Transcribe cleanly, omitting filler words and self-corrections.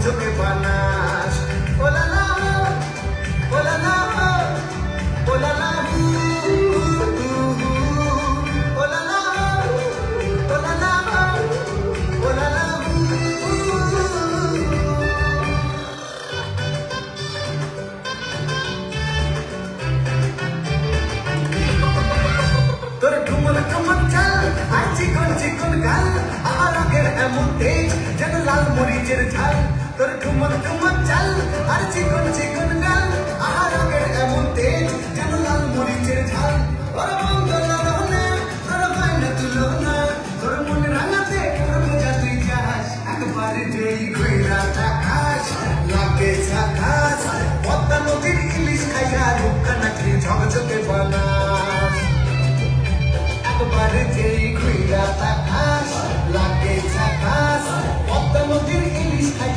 ঝকঝকে বানাস ওলালা ওলালা ওলালা ওলালা ওলালা ওলালা তোর ঠুমর ঠুমর চাল আর চিকন চিকন গাল আর আগের এমন তেজ যেন লাল মরিচের ঝাল তোর ঠুমর ঠুমর চাল আর চিকন চিকন গাল আর আগের এমন তেজ যেন লাল মরিচের ঝাল তোর মন রহনে তোর হয় না তুলনা তোর মন রাঙাতে তোর মজা তুই যাস একবার যেই ঘুরা তাকাস লাগে ঝাকাস পদ্মা নদীর ইলিশ খাইয়া রূপখানা খেয়ে ঝকঝকে বানাস একবার যেই ঘুরা তাকাস লাগে ঝাকাস পদ্মা নদীর ইলিশ খাইয়া